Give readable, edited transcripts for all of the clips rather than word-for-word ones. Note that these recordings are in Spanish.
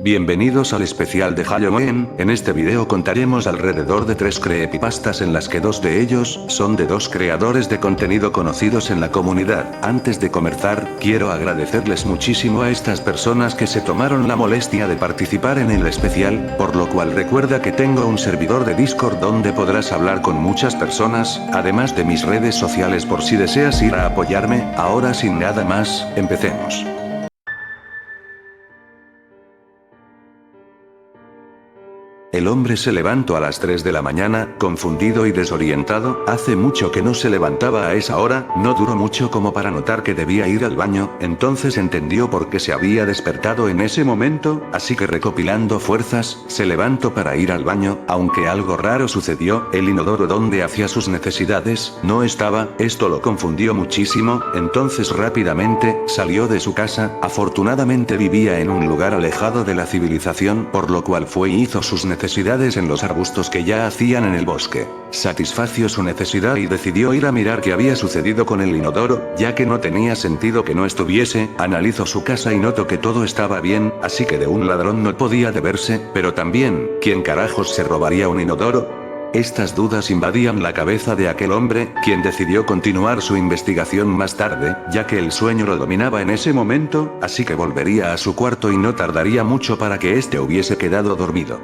Bienvenidos al especial de Halloween. En este video contaremos alrededor de 3 creepypastas en las que 2 de ellos son de 2 creadores de contenido conocidos en la comunidad. Antes de comenzar, quiero agradecerles muchísimo a estas personas que se tomaron la molestia de participar en el especial, por lo cual recuerda que tengo un servidor de Discord donde podrás hablar con muchas personas, además de mis redes sociales por si deseas ir a apoyarme. Ahora sin nada más, empecemos. El hombre se levantó a las 3 de la mañana, confundido y desorientado. Hace mucho que no se levantaba a esa hora, no duró mucho como para notar que debía ir al baño, entonces entendió por qué se había despertado en ese momento, así que recopilando fuerzas, se levantó para ir al baño, aunque algo raro sucedió. El inodoro donde hacía sus necesidades no estaba. Esto lo confundió muchísimo, entonces rápidamente salió de su casa. Afortunadamente vivía en un lugar alejado de la civilización, por lo cual fue y hizo sus necesidades en los arbustos que ya hacían en el bosque. Satisfació su necesidad y decidió ir a mirar qué había sucedido con el inodoro, ya que no tenía sentido que no estuviese. Analizó su casa y notó que todo estaba bien, así que de un ladrón no podía deberse, pero también, ¿quién carajos se robaría un inodoro? Estas dudas invadían la cabeza de aquel hombre, quien decidió continuar su investigación más tarde, ya que el sueño lo dominaba en ese momento, así que volvería a su cuarto y no tardaría mucho para que éste hubiese quedado dormido.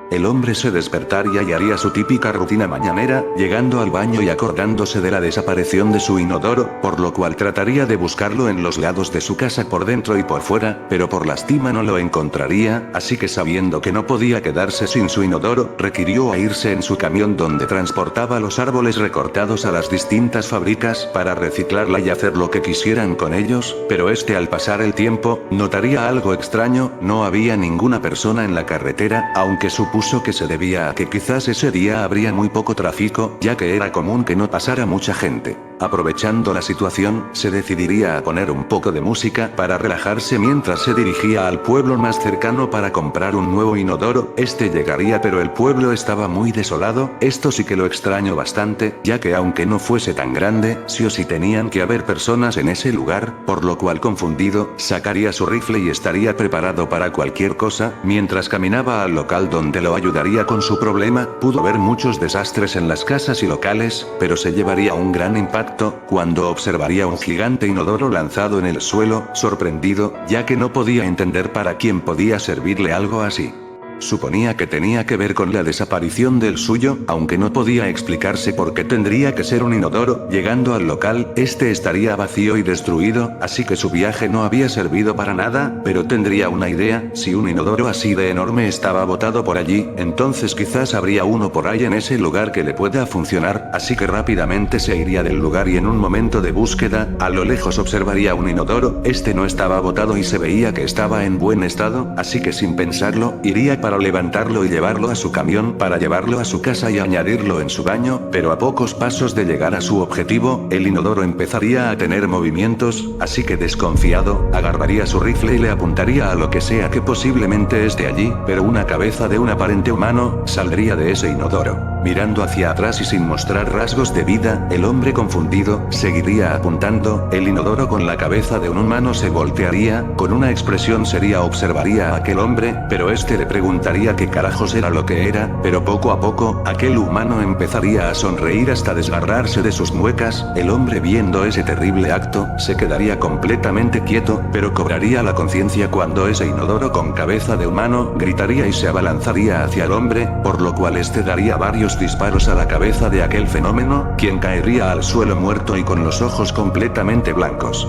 El hombre se despertaría y haría su típica rutina mañanera, llegando al baño y acordándose de la desaparición de su inodoro, por lo cual trataría de buscarlo en los lados de su casa por dentro y por fuera, pero por lástima no lo encontraría, así que sabiendo que no podía quedarse sin su inodoro, requirió a irse en su camión donde transportaba los árboles recortados a las distintas fábricas para reciclarla y hacer lo que quisieran con ellos, pero al pasar el tiempo, notaría algo extraño. No había ninguna persona en la carretera, aunque supuso que se debía a que quizás ese día habría muy poco tráfico, ya que era común que no pasara mucha gente. Aprovechando la situación, se decidiría a poner un poco de música para relajarse mientras se dirigía al pueblo más cercano para comprar un nuevo inodoro. Llegaría, pero el pueblo estaba muy desolado. Esto sí que lo extraño bastante, ya que aunque no fuese tan grande, sí o sí tenían que haber personas en ese lugar, por lo cual confundido, sacaría su rifle y estaría preparado para cualquier cosa. Mientras caminaba al local donde lo ayudaría con su problema, pudo ver muchos desastres en las casas y locales, pero se llevaría un gran impacto cuando observaría un gigante inodoro lanzado en el suelo, sorprendido, ya que no podía entender para quién podía servirle algo así. Suponía que tenía que ver con la desaparición del suyo, aunque no podía explicarse por qué tendría que ser un inodoro. Llegando al local, estaría vacío y destruido, así que su viaje no había servido para nada, pero tendría una idea: si un inodoro así de enorme estaba botado por allí, entonces quizás habría uno por ahí en ese lugar que le pueda funcionar, así que rápidamente se iría del lugar y en un momento de búsqueda, a lo lejos observaría un inodoro. No estaba botado y se veía que estaba en buen estado, así que sin pensarlo, iría para levantarlo y llevarlo a su camión para llevarlo a su casa y añadirlo en su baño, pero a pocos pasos de llegar a su objetivo, el inodoro empezaría a tener movimientos, así que desconfiado, agarraría su rifle y le apuntaría a lo que sea que posiblemente esté allí, pero una cabeza de un aparente humano saldría de ese inodoro. Mirando hacia atrás y sin mostrar rasgos de vida, el hombre confundido seguiría apuntando. El inodoro con la cabeza de un humano se voltearía, con una expresión seria observaría a aquel hombre, pero le preguntaría qué carajos era lo que era, pero poco a poco, aquel humano empezaría a sonreír hasta desgarrarse de sus muecas. El hombre, viendo ese terrible acto, se quedaría completamente quieto, pero cobraría la conciencia cuando ese inodoro con cabeza de humano gritaría y se abalanzaría hacia el hombre, por lo cual daría varios disparos a la cabeza de aquel fenómeno, quien caería al suelo muerto y con los ojos completamente blancos.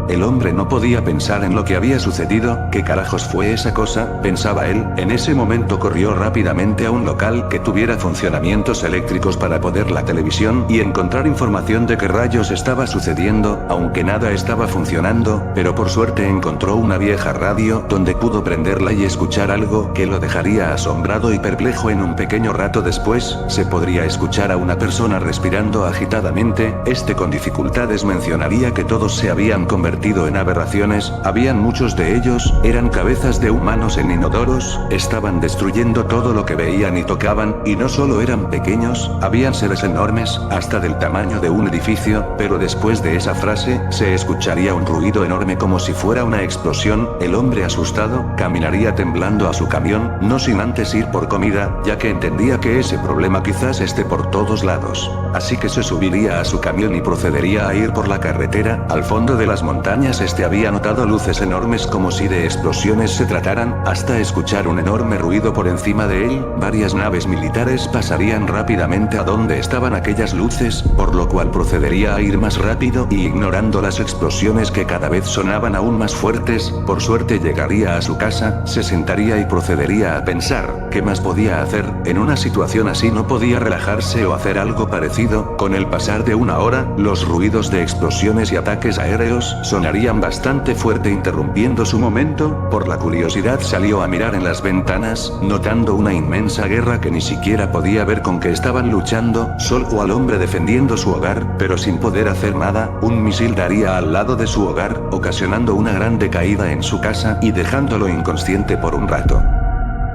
El hombre no podía pensar en lo que había sucedido. ¿Qué carajos fue esa cosa?, pensaba él. En ese momento corrió rápidamente a un local que tuviera funcionamientos eléctricos para poder la televisión y encontrar información de qué rayos estaba sucediendo, aunque nada estaba funcionando, pero por suerte encontró una vieja radio donde pudo prenderla y escuchar algo que lo dejaría asombrado y perplejo. En un pequeño rato después, se podría escuchar a una persona respirando agitadamente. Con dificultades mencionaría que todos se habían convertido convertido en aberraciones, habían muchos de ellos, eran cabezas de humanos en inodoros, estaban destruyendo todo lo que veían y tocaban, y no solo eran pequeños, habían seres enormes, hasta del tamaño de un edificio, pero después de esa frase, se escucharía un ruido enorme como si fuera una explosión, el hombre asustado, caminaría temblando a su camión, no sin antes ir por comida, ya que entendía que ese problema quizás esté por todos lados. Así que se subiría a su camión y procedería a ir por la carretera, al fondo de las montañas había notado luces enormes como si de explosiones se trataran, hasta escuchar un enorme ruido por encima de él, varias naves militares pasarían rápidamente a donde estaban aquellas luces, por lo cual procedería a ir más rápido y ignorando las explosiones que cada vez sonaban aún más fuertes, por suerte llegaría a su casa, se sentaría y procedería a pensar, ¿qué más podía hacer? En una situación así no podía relajarse o hacer algo parecido, con el pasar de una hora, los ruidos de explosiones y ataques aéreos sonarían bastante fuerte interrumpiendo su momento, por la curiosidad salió a mirar en las ventanas, notando una inmensa guerra que ni siquiera podía ver con que estaban luchando, solo al hombre defendiendo su hogar, pero sin poder hacer nada, un misil daría al lado de su hogar, ocasionando una grande caída en su casa y dejándolo inconsciente por un rato.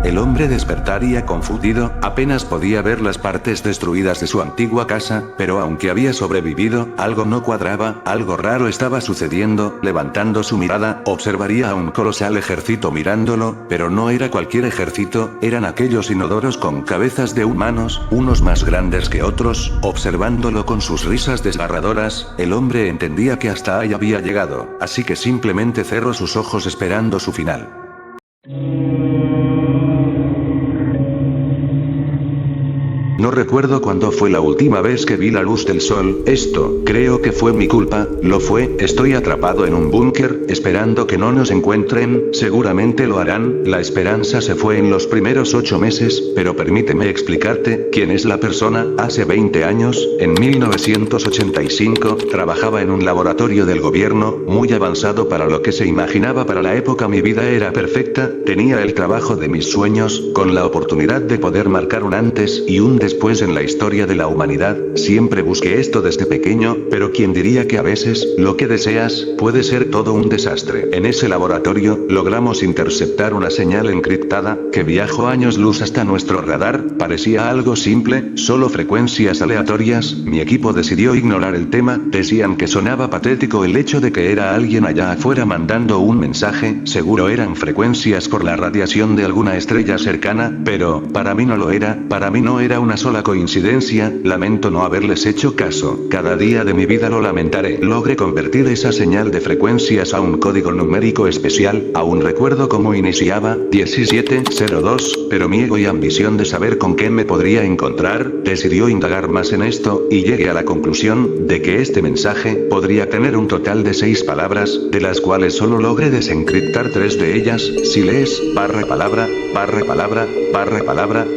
El hombre despertaría confundido, apenas podía ver las partes destruidas de su antigua casa, pero aunque había sobrevivido, algo no cuadraba, algo raro estaba sucediendo, levantando su mirada, observaría a un colosal ejército mirándolo, pero no era cualquier ejército, eran aquellos inodoros con cabezas de humanos, unos más grandes que otros, observándolo con sus risas desgarradoras, el hombre entendía que hasta ahí había llegado, así que simplemente cerró sus ojos esperando su final. No recuerdo cuándo fue la última vez que vi la luz del sol, esto, creo que fue mi culpa, lo fue, estoy atrapado en un búnker, esperando que no nos encuentren, seguramente lo harán, la esperanza se fue en los primeros 8 meses, pero permíteme explicarte, quién es la persona, hace 20 años, en 1985, trabajaba en un laboratorio del gobierno, muy avanzado para lo que se imaginaba para la época mi vida era perfecta, tenía el trabajo de mis sueños, con la oportunidad de poder marcar un antes y un después en la historia de la humanidad, siempre busqué esto desde pequeño, pero quién diría que a veces, lo que deseas, puede ser todo un desastre. En ese laboratorio, logramos interceptar una señal encriptada, que viajó años luz hasta nuestro radar, parecía algo simple, solo frecuencias aleatorias, mi equipo decidió ignorar el tema, decían que sonaba patético el hecho de que era alguien allá afuera mandando un mensaje, seguro eran frecuencias por la radiación de alguna estrella cercana, pero, para mí no lo era, para mí no era una sola coincidencia, lamento no haberles hecho caso, cada día de mi vida lo lamentaré. Logré convertir esa señal de frecuencias a un código numérico especial, aún recuerdo cómo iniciaba, 1702, pero mi ego y ambición de saber con qué me podría encontrar, decidió indagar más en esto, y llegué a la conclusión, de que este mensaje, podría tener un total de 6 palabras, de las cuales solo logré desencriptar 3 de ellas, si lees, palabra,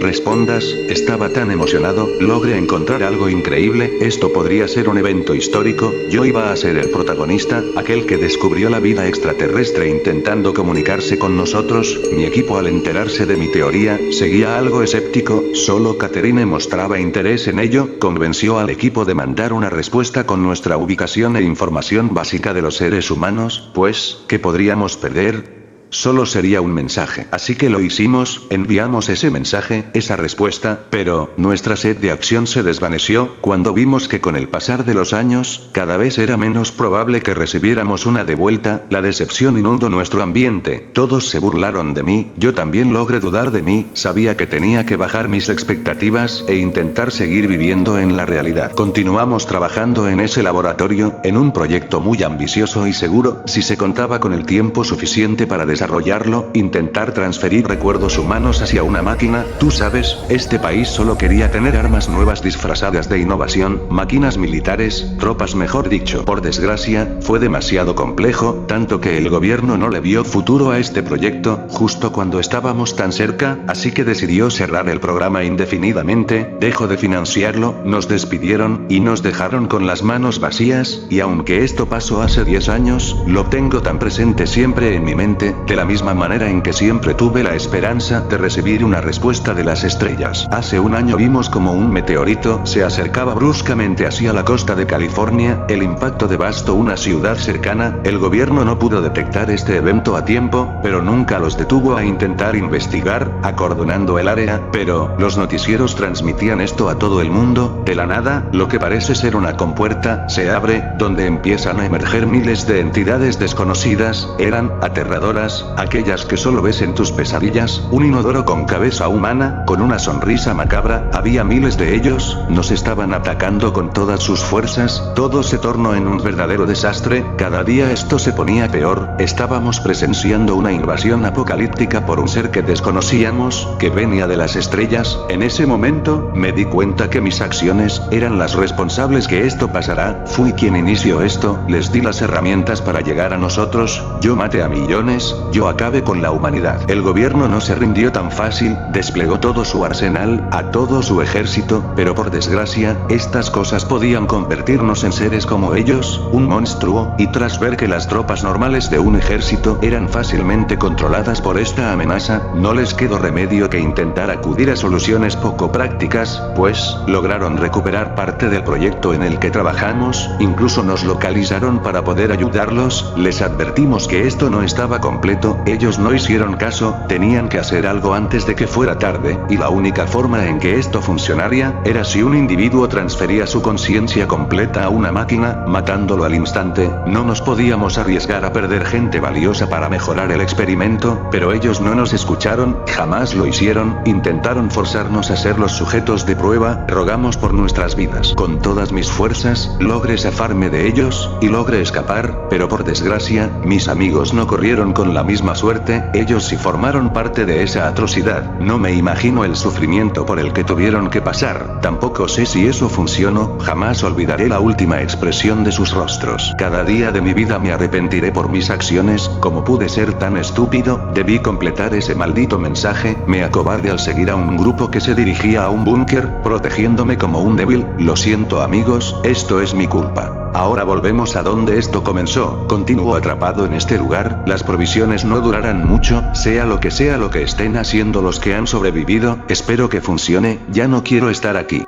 respondas, estaba tan emocionado, logré encontrar algo increíble, esto podría ser un evento histórico, yo iba a ser el protagonista, aquel que descubrió la vida extraterrestre intentando comunicarse con nosotros, mi equipo al enterarse de mi teoría, seguía algo escéptico, solo Catherine mostraba interés en ello, convenció al equipo de mandar una respuesta con nuestra ubicación e información básica de los seres humanos, pues, ¿qué podríamos perder? Solo sería un mensaje. Así que lo hicimos, enviamos ese mensaje, esa respuesta, pero, nuestra sed de acción se desvaneció, cuando vimos que con el pasar de los años, cada vez era menos probable que recibiéramos una de vuelta, la decepción inundó nuestro ambiente, todos se burlaron de mí, yo también logré dudar de mí, sabía que tenía que bajar mis expectativas, e intentar seguir viviendo en la realidad. Continuamos trabajando en ese laboratorio, en un proyecto muy ambicioso y seguro, si se contaba con el tiempo suficiente para desarrollarlo, intentar transferir recuerdos humanos hacia una máquina, tú sabes, este país solo quería tener armas nuevas disfrazadas de innovación, máquinas militares, tropas mejor dicho. Por desgracia, fue demasiado complejo, tanto que el gobierno no le vio futuro a este proyecto, justo cuando estábamos tan cerca, así que decidió cerrar el programa indefinidamente, dejó de financiarlo, nos despidieron, y nos dejaron con las manos vacías, y aunque esto pasó hace 10 años, lo tengo tan presente siempre en mi mente, de la misma manera en que siempre tuve la esperanza de recibir una respuesta de las estrellas. Hace un año vimos como un meteorito se acercaba bruscamente hacia la costa de California, el impacto devastó una ciudad cercana, el gobierno no pudo detectar este evento a tiempo, pero nunca los detuvo a intentar investigar, acordonando el área, pero los noticieros transmitían esto a todo el mundo, de la nada, lo que parece ser una compuerta, se abre, donde empiezan a emerger miles de entidades desconocidas, eran aterradoras, aquellas que solo ves en tus pesadillas, un inodoro con cabeza humana, con una sonrisa macabra, había miles de ellos, nos estaban atacando con todas sus fuerzas, todo se tornó en un verdadero desastre, cada día esto se ponía peor, estábamos presenciando una invasión apocalíptica por un ser que desconocíamos, que venía de las estrellas, en ese momento, me di cuenta que mis acciones, eran las responsables que esto pasará, fui quien inició esto, les di las herramientas para llegar a nosotros, yo maté a millones, yo acabé con la humanidad. El gobierno no se rindió tan fácil, desplegó todo su arsenal, a todo su ejército, pero por desgracia, estas cosas podían convertirnos en seres como ellos, un monstruo, y tras ver que las tropas normales de un ejército eran fácilmente controladas por esta amenaza, no les quedó remedio que intentar acudir a soluciones poco prácticas, pues, lograron recuperar parte del proyecto en el que trabajamos, incluso nos localizaron para poder ayudarlos, les advertimos que esto no estaba completo, ellos no hicieron caso, tenían que hacer algo antes de que fuera tarde, y la única forma en que esto funcionaría, era si un individuo transfería su conciencia completa a una máquina, matándolo al instante, no nos podíamos arriesgar a perder gente valiosa para mejorar el experimento, pero ellos no nos escucharon, jamás lo hicieron, intentaron forzarnos a ser los sujetos de prueba, rogamos por nuestras vidas. Con todas mis fuerzas, logré zafarme de ellos, y logré escapar, pero por desgracia, mis amigos no corrieron con la misma suerte, ellos sí formaron parte de esa atrocidad, no me imagino el sufrimiento por el que tuvieron que pasar, tampoco sé si eso funcionó, jamás olvidaré la última expresión de sus rostros. Cada día de mi vida me arrepentiré por mis acciones, como pude ser tan estúpido, debí completar ese maldito mensaje, me acobardé al seguir a un grupo que se dirigía a un búnker, protegiéndome como un débil, lo siento amigos, esto es mi culpa. Ahora volvemos a donde esto comenzó, continúo atrapado en este lugar, las provisiones no durarán mucho, sea lo que estén haciendo los que han sobrevivido, espero que funcione, ya no quiero estar aquí.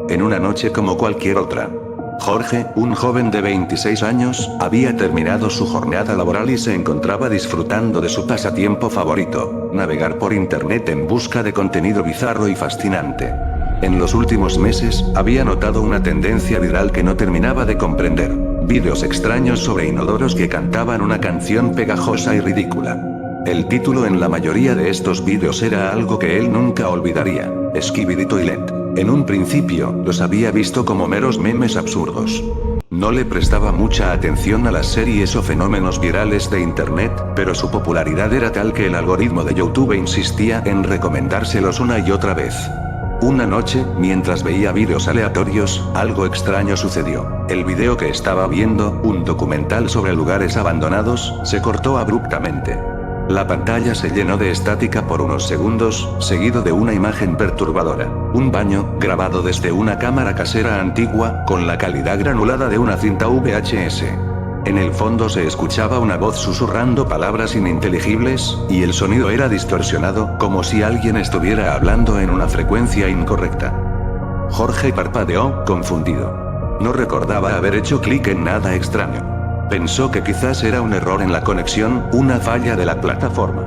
En una noche como cualquier otra. Jorge, un joven de 26 años, había terminado su jornada laboral y se encontraba disfrutando de su pasatiempo favorito, navegar por internet en busca de contenido bizarro y fascinante. En los últimos meses, había notado una tendencia viral que no terminaba de comprender. Vídeos extraños sobre inodoros que cantaban una canción pegajosa y ridícula. El título en la mayoría de estos vídeos era algo que él nunca olvidaría: Skibidi Toilet. En un principio, los había visto como meros memes absurdos. No le prestaba mucha atención a las series o fenómenos virales de internet, pero su popularidad era tal que el algoritmo de YouTube insistía en recomendárselos una y otra vez. Una noche, mientras veía vídeos aleatorios, algo extraño sucedió. El video que estaba viendo, un documental sobre lugares abandonados, se cortó abruptamente. La pantalla se llenó de estática por unos segundos, seguido de una imagen perturbadora. Un baño, grabado desde una cámara casera antigua, con la calidad granulada de una cinta VHS. En el fondo se escuchaba una voz susurrando palabras ininteligibles, y el sonido era distorsionado, como si alguien estuviera hablando en una frecuencia incorrecta. Jorge parpadeó, confundido. No recordaba haber hecho clic en nada extraño. Pensó que quizás era un error en la conexión, una falla de la plataforma.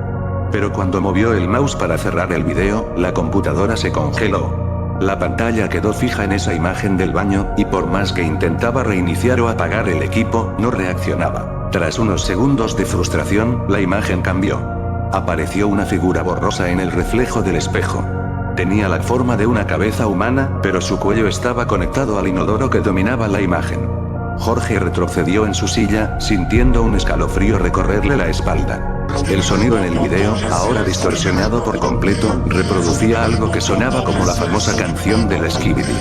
Pero cuando movió el mouse para cerrar el video, la computadora se congeló. La pantalla quedó fija en esa imagen del baño, y por más que intentaba reiniciar o apagar el equipo, no reaccionaba. Tras unos segundos de frustración, la imagen cambió. Apareció una figura borrosa en el reflejo del espejo. Tenía la forma de una cabeza humana, pero su cuello estaba conectado al inodoro que dominaba la imagen. Jorge retrocedió en su silla, sintiendo un escalofrío recorrerle la espalda. El sonido en el video, ahora distorsionado por completo, reproducía algo que sonaba como la famosa canción del Skibidi.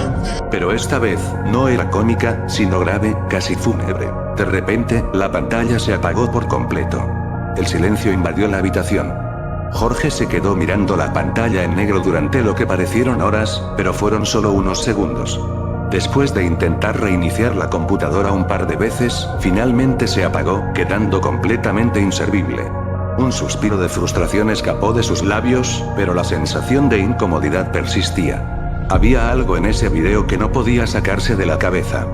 Pero esta vez, no era cómica, sino grave, casi fúnebre. De repente, la pantalla se apagó por completo. El silencio invadió la habitación. Jorge se quedó mirando la pantalla en negro durante lo que parecieron horas, pero fueron solo unos segundos. Después de intentar reiniciar la computadora un par de veces, finalmente se apagó, quedando completamente inservible. Un suspiro de frustración escapó de sus labios, pero la sensación de incomodidad persistía. Había algo en ese video que no podía sacarse de la cabeza.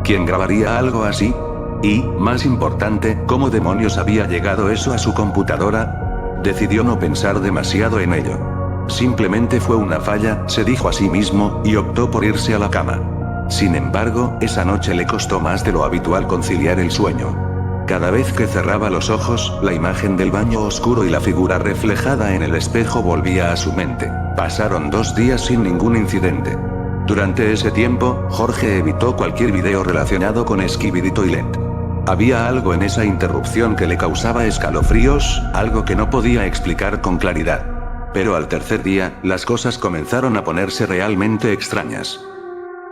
¿Quién grabaría algo así? Y, más importante, ¿cómo demonios había llegado eso a su computadora? Decidió no pensar demasiado en ello. Simplemente fue una falla, se dijo a sí mismo, y optó por irse a la cama. Sin embargo, esa noche le costó más de lo habitual conciliar el sueño. Cada vez que cerraba los ojos, la imagen del baño oscuro y la figura reflejada en el espejo volvía a su mente. Pasaron 2 días sin ningún incidente. Durante ese tiempo, Jorge evitó cualquier video relacionado con Skibidi Toilet. Había algo en esa interrupción que le causaba escalofríos, algo que no podía explicar con claridad. Pero al tercer día, las cosas comenzaron a ponerse realmente extrañas.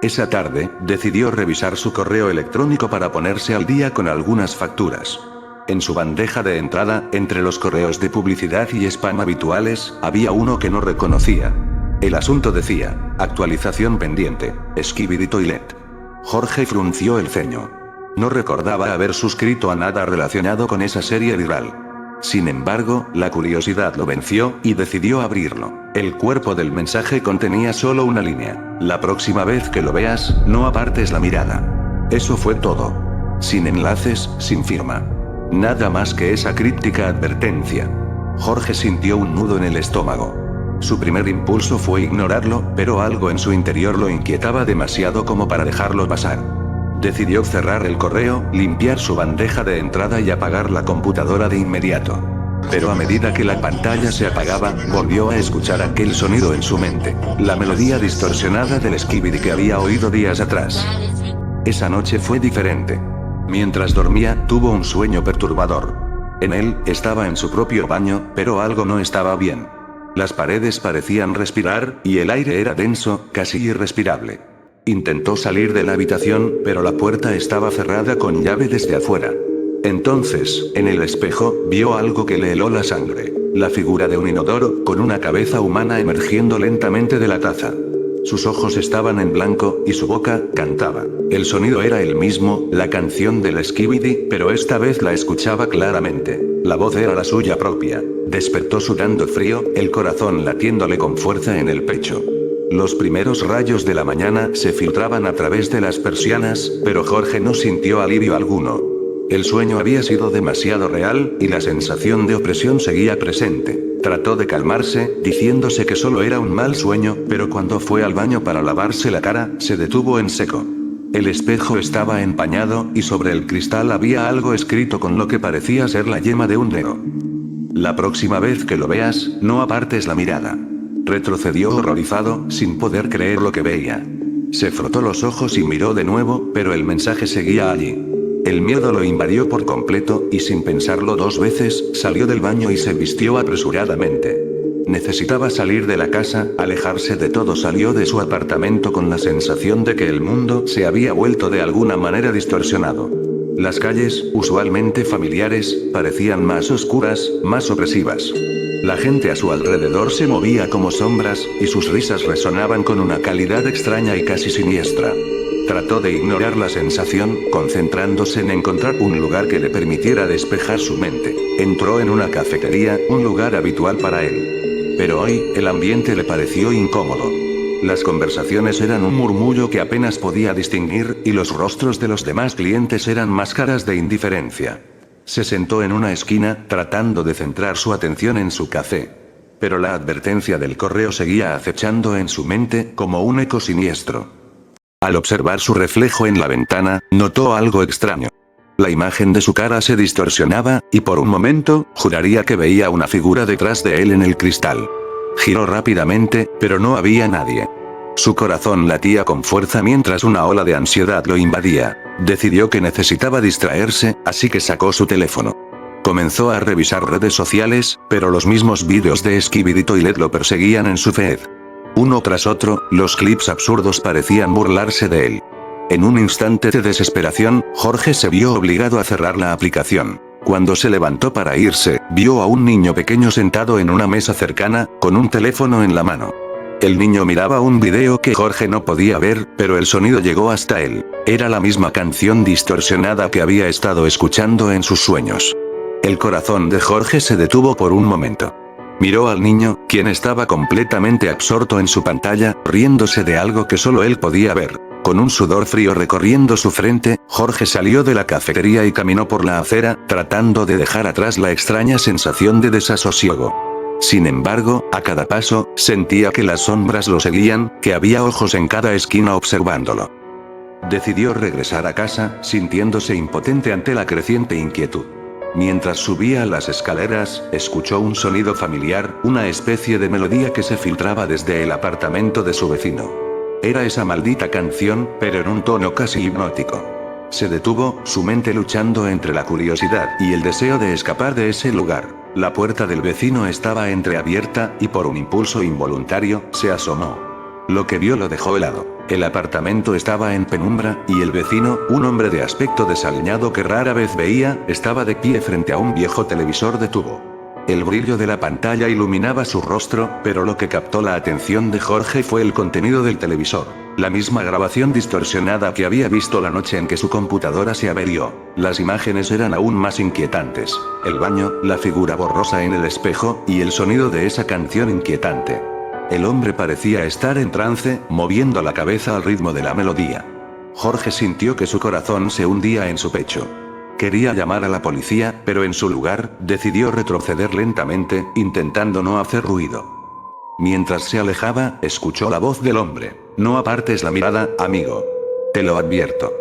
Esa tarde, decidió revisar su correo electrónico para ponerse al día con algunas facturas. En su bandeja de entrada, entre los correos de publicidad y spam habituales, había uno que no reconocía. El asunto decía: actualización pendiente, Skibidi Toilet. Jorge frunció el ceño. No recordaba haber suscrito a nada relacionado con esa serie viral. Sin embargo, la curiosidad lo venció, y decidió abrirlo. El cuerpo del mensaje contenía solo una línea: la próxima vez que lo veas, no apartes la mirada. Eso fue todo. Sin enlaces, sin firma. Nada más que esa críptica advertencia. Jorge sintió un nudo en el estómago. Su primer impulso fue ignorarlo, pero algo en su interior lo inquietaba demasiado como para dejarlo pasar. Decidió cerrar el correo, limpiar su bandeja de entrada y apagar la computadora de inmediato. Pero a medida que la pantalla se apagaba, volvió a escuchar aquel sonido en su mente, la melodía distorsionada del Skibidi que había oído días atrás. Esa noche fue diferente. Mientras dormía, tuvo un sueño perturbador. En él, estaba en su propio baño, pero algo no estaba bien. Las paredes parecían respirar, y el aire era denso, casi irrespirable. Intentó salir de la habitación, pero la puerta estaba cerrada con llave desde afuera. Entonces, en el espejo, vio algo que le heló la sangre. La figura de un inodoro, con una cabeza humana emergiendo lentamente de la taza. Sus ojos estaban en blanco, y su boca cantaba. El sonido era el mismo, la canción del Skibidi, pero esta vez la escuchaba claramente. La voz era la suya propia. Despertó sudando frío, el corazón latiéndole con fuerza en el pecho. Los primeros rayos de la mañana se filtraban a través de las persianas, pero Jorge no sintió alivio alguno. El sueño había sido demasiado real, y la sensación de opresión seguía presente. Trató de calmarse, diciéndose que solo era un mal sueño, pero cuando fue al baño para lavarse la cara, se detuvo en seco. El espejo estaba empañado, y sobre el cristal había algo escrito con lo que parecía ser la yema de un dedo. La próxima vez que lo veas, no apartes la mirada. Retrocedió horrorizado, sin poder creer lo que veía. Se frotó los ojos y miró de nuevo, pero el mensaje seguía allí. El miedo lo invadió por completo, y sin pensarlo 2 veces, salió del baño y se vistió apresuradamente. Necesitaba salir de la casa, alejarse de todo. Salió de su apartamento con la sensación de que el mundo se había vuelto de alguna manera distorsionado. Las calles, usualmente familiares, parecían más oscuras, más opresivas. La gente a su alrededor se movía como sombras, y sus risas resonaban con una calidad extraña y casi siniestra. Trató de ignorar la sensación, concentrándose en encontrar un lugar que le permitiera despejar su mente. Entró en una cafetería, un lugar habitual para él. Pero hoy, el ambiente le pareció incómodo. Las conversaciones eran un murmullo que apenas podía distinguir, y los rostros de los demás clientes eran máscaras de indiferencia. Se sentó en una esquina, tratando de centrar su atención en su café. Pero la advertencia del correo seguía acechando en su mente, como un eco siniestro. Al observar su reflejo en la ventana, notó algo extraño. La imagen de su cara se distorsionaba, y por un momento, juraría que veía una figura detrás de él en el cristal. Giró rápidamente, pero no había nadie. Su corazón latía con fuerza mientras una ola de ansiedad lo invadía. Decidió que necesitaba distraerse, así que sacó su teléfono. Comenzó a revisar redes sociales, pero los mismos vídeos de Skibidi Toilet lo perseguían en su feed. Uno tras otro, los clips absurdos parecían burlarse de él. En un instante de desesperación, Jorge se vio obligado a cerrar la aplicación. Cuando se levantó para irse, vio a un niño pequeño sentado en una mesa cercana, con un teléfono en la mano. El niño miraba un video que Jorge no podía ver, pero el sonido llegó hasta él. Era la misma canción distorsionada que había estado escuchando en sus sueños. El corazón de Jorge se detuvo por un momento. Miró al niño, quien estaba completamente absorto en su pantalla, riéndose de algo que solo él podía ver. Con un sudor frío recorriendo su frente, Jorge salió de la cafetería y caminó por la acera, tratando de dejar atrás la extraña sensación de desasosiego. Sin embargo, a cada paso, sentía que las sombras lo seguían, que había ojos en cada esquina observándolo. Decidió regresar a casa, sintiéndose impotente ante la creciente inquietud. Mientras subía las escaleras, escuchó un sonido familiar, una especie de melodía que se filtraba desde el apartamento de su vecino. Era esa maldita canción, pero en un tono casi hipnótico. Se detuvo, su mente luchando entre la curiosidad y el deseo de escapar de ese lugar. La puerta del vecino estaba entreabierta, y por un impulso involuntario, se asomó. Lo que vio lo dejó helado. El apartamento estaba en penumbra, y el vecino, un hombre de aspecto desaliñado que rara vez veía, estaba de pie frente a un viejo televisor de tubo. El brillo de la pantalla iluminaba su rostro, pero lo que captó la atención de Jorge fue el contenido del televisor. La misma grabación distorsionada que había visto la noche en que su computadora se averió. Las imágenes eran aún más inquietantes. El baño, la figura borrosa en el espejo, y el sonido de esa canción inquietante. El hombre parecía estar en trance, moviendo la cabeza al ritmo de la melodía. Jorge sintió que su corazón se hundía en su pecho. Quería llamar a la policía, pero en su lugar, decidió retroceder lentamente, intentando no hacer ruido. Mientras se alejaba, escuchó la voz del hombre. No apartes la mirada, amigo. Te lo advierto.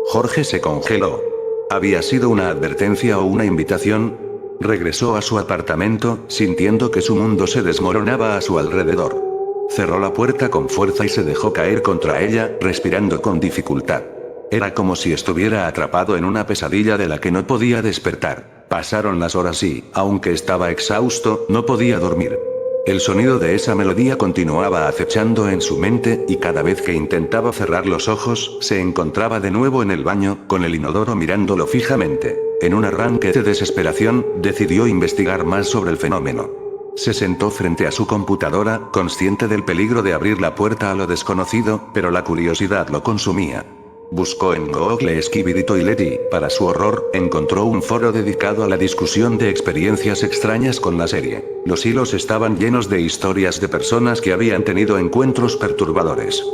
Jorge se congeló. ¿Había sido una advertencia o una invitación? Regresó a su apartamento, sintiendo que su mundo se desmoronaba a su alrededor. Cerró la puerta con fuerza y se dejó caer contra ella, respirando con dificultad. Era como si estuviera atrapado en una pesadilla de la que no podía despertar. Pasaron las horas y, aunque estaba exhausto, no podía dormir. El sonido de esa melodía continuaba acechando en su mente, y cada vez que intentaba cerrar los ojos, se encontraba de nuevo en el baño, con el inodoro mirándolo fijamente. En un arranque de desesperación, decidió investigar más sobre el fenómeno. Se sentó frente a su computadora, consciente del peligro de abrir la puerta a lo desconocido, pero la curiosidad lo consumía. Buscó en Google Skibidi Toilet y, para su horror, encontró un foro dedicado a la discusión de experiencias extrañas con la serie. Los hilos estaban llenos de historias de personas que habían tenido encuentros perturbadores.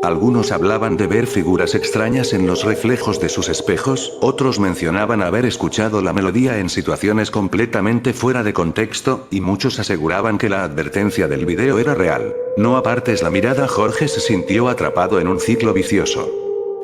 Algunos hablaban de ver figuras extrañas en los reflejos de sus espejos, otros mencionaban haber escuchado la melodía en situaciones completamente fuera de contexto, y muchos aseguraban que la advertencia del video era real. No apartes la mirada. Jorge se sintió atrapado en un ciclo vicioso.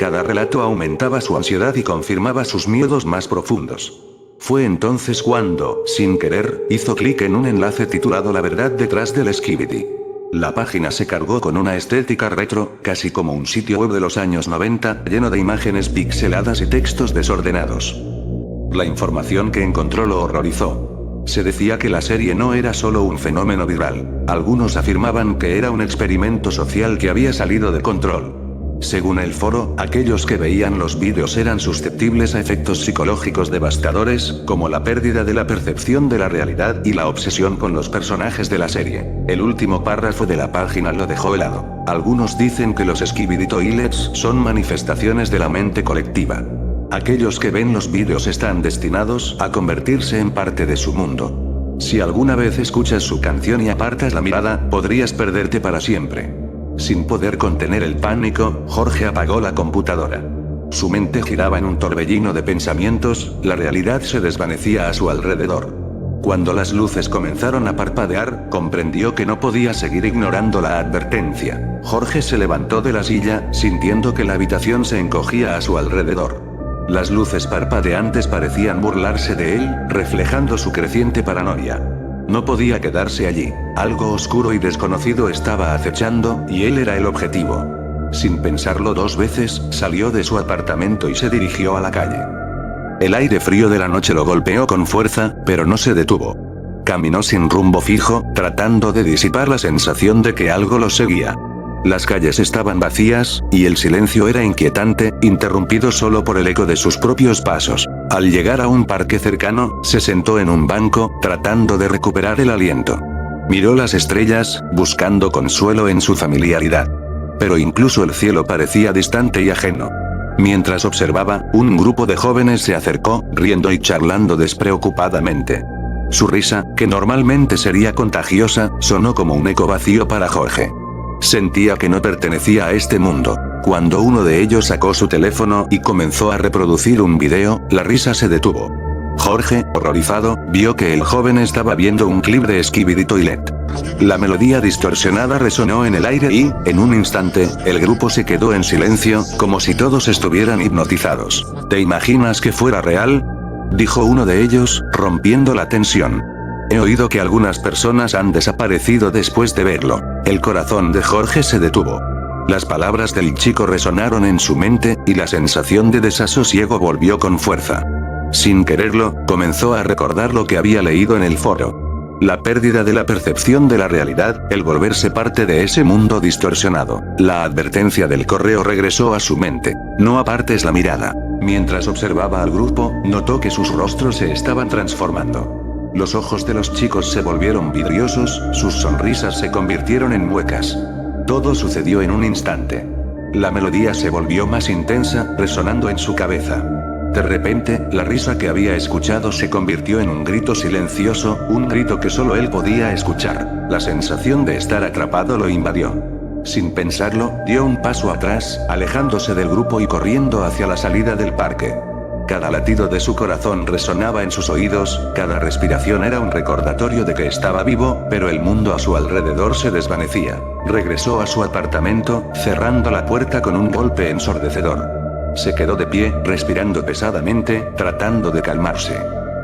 Cada relato aumentaba su ansiedad y confirmaba sus miedos más profundos. Fue entonces cuando, sin querer, hizo clic en un enlace titulado La verdad detrás del Skibidi. La página se cargó con una estética retro, casi como un sitio web de los años 90, lleno de imágenes pixeladas y textos desordenados. La información que encontró lo horrorizó. Se decía que la serie no era solo un fenómeno viral. Algunos afirmaban que era un experimento social que había salido de control. Según el foro, aquellos que veían los vídeos eran susceptibles a efectos psicológicos devastadores, como la pérdida de la percepción de la realidad y la obsesión con los personajes de la serie. El último párrafo de la página lo dejó helado. Algunos dicen que los Skibidi Toilets son manifestaciones de la mente colectiva. Aquellos que ven los vídeos están destinados a convertirse en parte de su mundo. Si alguna vez escuchas su canción y apartas la mirada, podrías perderte para siempre. Sin poder contener el pánico, Jorge apagó la computadora. Su mente giraba en un torbellino de pensamientos, la realidad se desvanecía a su alrededor. Cuando las luces comenzaron a parpadear, comprendió que no podía seguir ignorando la advertencia. Jorge se levantó de la silla, sintiendo que la habitación se encogía a su alrededor. Las luces parpadeantes parecían burlarse de él, reflejando su creciente paranoia. No podía quedarse allí. Algo oscuro y desconocido estaba acechando, y él era el objetivo. Sin pensarlo dos veces, salió de su apartamento y se dirigió a la calle. El aire frío de la noche lo golpeó con fuerza, pero no se detuvo. Caminó sin rumbo fijo, tratando de disipar la sensación de que algo lo seguía. Las calles estaban vacías, y el silencio era inquietante, interrumpido solo por el eco de sus propios pasos. Al llegar a un parque cercano, se sentó en un banco, tratando de recuperar el aliento. Miró las estrellas, buscando consuelo en su familiaridad. Pero incluso el cielo parecía distante y ajeno. Mientras observaba, un grupo de jóvenes se acercó, riendo y charlando despreocupadamente. Su risa, que normalmente sería contagiosa, sonó como un eco vacío para Jorge. Sentía que no pertenecía a este mundo. Cuando uno de ellos sacó su teléfono y comenzó a reproducir un video, la risa se detuvo. Jorge, horrorizado, vio que el joven estaba viendo un clip de Skibidi Toilet. La melodía distorsionada resonó en el aire y, en un instante, el grupo se quedó en silencio, como si todos estuvieran hipnotizados. ¿Te imaginas que fuera real?, dijo uno de ellos, rompiendo la tensión. He oído que algunas personas han desaparecido después de verlo. El corazón de Jorge se detuvo. Las palabras del chico resonaron en su mente, y la sensación de desasosiego volvió con fuerza. Sin quererlo, comenzó a recordar lo que había leído en el foro. La pérdida de la percepción de la realidad, el volverse parte de ese mundo distorsionado. La advertencia del correo regresó a su mente. No apartes la mirada. Mientras observaba al grupo, notó que sus rostros se estaban transformando. Los ojos de los chicos se volvieron vidriosos, sus sonrisas se convirtieron en muecas. Todo sucedió en un instante. La melodía se volvió más intensa, resonando en su cabeza. De repente, la risa que había escuchado se convirtió en un grito silencioso, un grito que solo él podía escuchar. La sensación de estar atrapado lo invadió. Sin pensarlo, dio un paso atrás, alejándose del grupo y corriendo hacia la salida del parque. Cada latido de su corazón resonaba en sus oídos, cada respiración era un recordatorio de que estaba vivo, pero el mundo a su alrededor se desvanecía. Regresó a su apartamento, cerrando la puerta con un golpe ensordecedor. Se quedó de pie, respirando pesadamente, tratando de calmarse.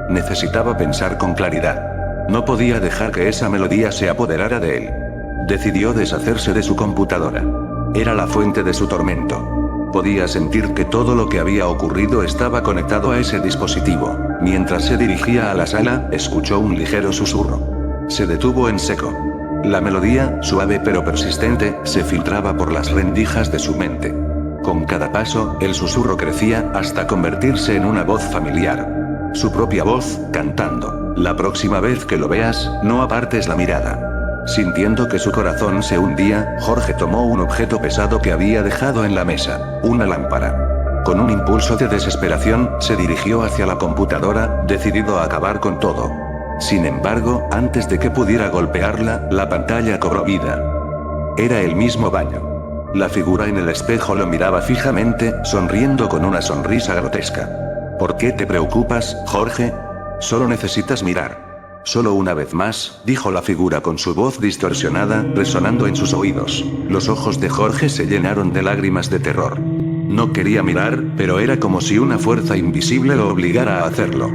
Necesitaba pensar con claridad. No podía dejar que esa melodía se apoderara de él. Decidió deshacerse de su computadora. Era la fuente de su tormento. Podía sentir que todo lo que había ocurrido estaba conectado a ese dispositivo. Mientras se dirigía a la sala, escuchó un ligero susurro. Se detuvo en seco. La melodía, suave pero persistente, se filtraba por las rendijas de su mente. Con cada paso, el susurro crecía, hasta convertirse en una voz familiar. Su propia voz, cantando. La próxima vez que lo veas, no apartes la mirada. Sintiendo que su corazón se hundía, Jorge tomó un objeto pesado que había dejado en la mesa, una lámpara. Con un impulso de desesperación, se dirigió hacia la computadora, decidido a acabar con todo. Sin embargo, antes de que pudiera golpearla, la pantalla cobró vida. Era el mismo baño. La figura en el espejo lo miraba fijamente, sonriendo con una sonrisa grotesca. ¿Por qué te preocupas, Jorge? Solo necesitas mirar. Solo una vez más, dijo la figura con su voz distorsionada, resonando en sus oídos. Los ojos de Jorge se llenaron de lágrimas de terror. No quería mirar, pero era como si una fuerza invisible lo obligara a hacerlo.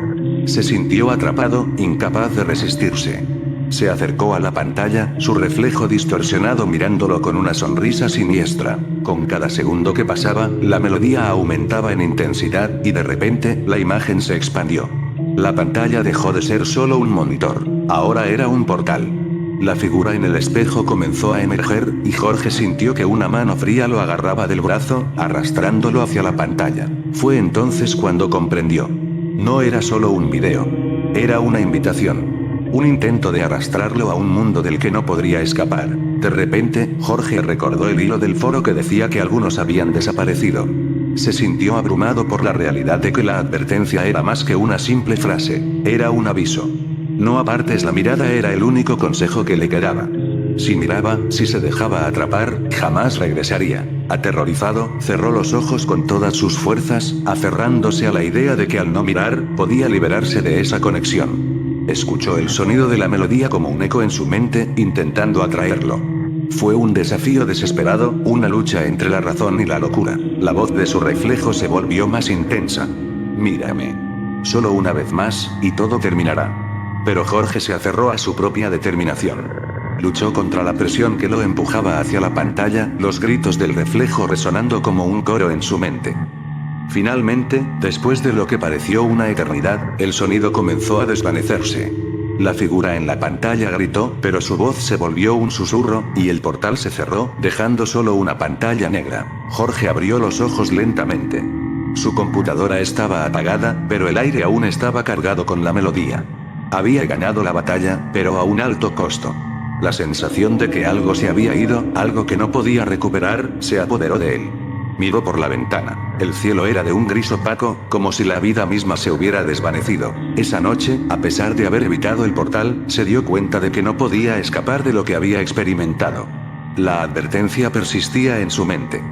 Se sintió atrapado, incapaz de resistirse. Se acercó a la pantalla, su reflejo distorsionado mirándolo con una sonrisa siniestra. Con cada segundo que pasaba, la melodía aumentaba en intensidad, y de repente, la imagen se expandió. La pantalla dejó de ser solo un monitor. Ahora era un portal. La figura en el espejo comenzó a emerger, y Jorge sintió que una mano fría lo agarraba del brazo, arrastrándolo hacia la pantalla. Fue entonces cuando comprendió. No era solo un video. Era una invitación. Un intento de arrastrarlo a un mundo del que no podría escapar. De repente, Jorge recordó el hilo del foro que decía que algunos habían desaparecido. Se sintió abrumado por la realidad de que la advertencia era más que una simple frase. Era un aviso. No apartes la mirada era el único consejo que le quedaba. Si miraba, si se dejaba atrapar, jamás regresaría. Aterrorizado, cerró los ojos con todas sus fuerzas, aferrándose a la idea de que al no mirar, podía liberarse de esa conexión. Escuchó el sonido de la melodía como un eco en su mente, intentando atraerlo. Fue un desafío desesperado, una lucha entre la razón y la locura. La voz de su reflejo se volvió más intensa. Mírame. Solo una vez más, y todo terminará. Pero Jorge se aferró a su propia determinación. Luchó contra la presión que lo empujaba hacia la pantalla, los gritos del reflejo resonando como un coro en su mente. Finalmente, después de lo que pareció una eternidad, el sonido comenzó a desvanecerse. La figura en la pantalla gritó, pero su voz se volvió un susurro, y el portal se cerró, dejando solo una pantalla negra. Jorge abrió los ojos lentamente. Su computadora estaba apagada, pero el aire aún estaba cargado con la melodía. Había ganado la batalla, pero a un alto costo. La sensación de que algo se había ido, algo que no podía recuperar, se apoderó de él. Miró por la ventana. El cielo era de un gris opaco, como si la vida misma se hubiera desvanecido. Esa noche, a pesar de haber evitado el portal, se dio cuenta de que no podía escapar de lo que había experimentado. La advertencia persistía en su mente.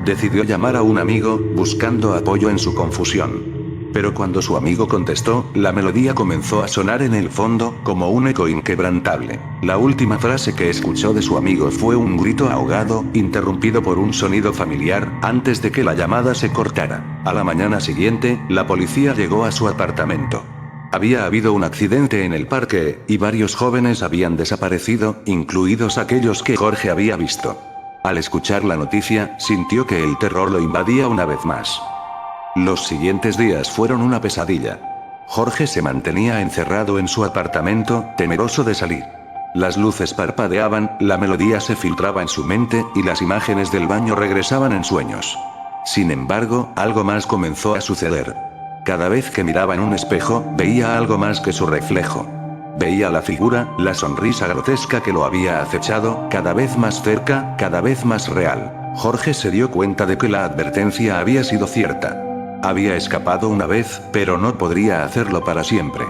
Decidió llamar a un amigo, buscando apoyo en su confusión. Pero cuando su amigo contestó, la melodía comenzó a sonar en el fondo, como un eco inquebrantable. La última frase que escuchó de su amigo fue un grito ahogado, interrumpido por un sonido familiar, antes de que la llamada se cortara. A la mañana siguiente, la policía llegó a su apartamento. Había habido un accidente en el parque, y varios jóvenes habían desaparecido, incluidos aquellos que Jorge había visto. Al escuchar la noticia, sintió que el terror lo invadía una vez más. Los siguientes días fueron una pesadilla. Jorge se mantenía encerrado en su apartamento, temeroso de salir. Las luces parpadeaban, la melodía se filtraba en su mente, y las imágenes del baño regresaban en sueños. Sin embargo, algo más comenzó a suceder. Cada vez que miraba en un espejo, veía algo más que su reflejo. Veía la figura, la sonrisa grotesca que lo había acechado, cada vez más cerca, cada vez más real. Jorge se dio cuenta de que la advertencia había sido cierta. Había escapado una vez, pero no podría hacerlo para siempre.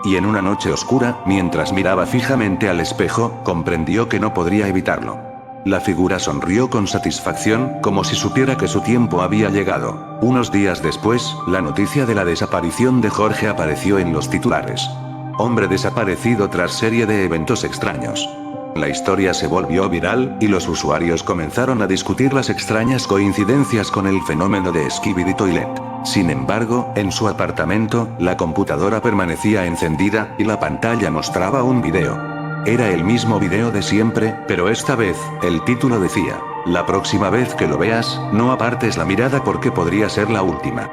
Y en una noche oscura, mientras miraba fijamente al espejo, comprendió que no podría evitarlo. La figura sonrió con satisfacción, como si supiera que su tiempo había llegado. Unos días después, la noticia de la desaparición de Jorge apareció en los titulares. Hombre desaparecido tras serie de eventos extraños. La historia se volvió viral, y los usuarios comenzaron a discutir las extrañas coincidencias con el fenómeno de Skibidi Toilet. Sin embargo, en su apartamento, la computadora permanecía encendida, y la pantalla mostraba un video. Era el mismo video de siempre, pero esta vez, el título decía: la próxima vez que lo veas, no apartes la mirada porque podría ser la última.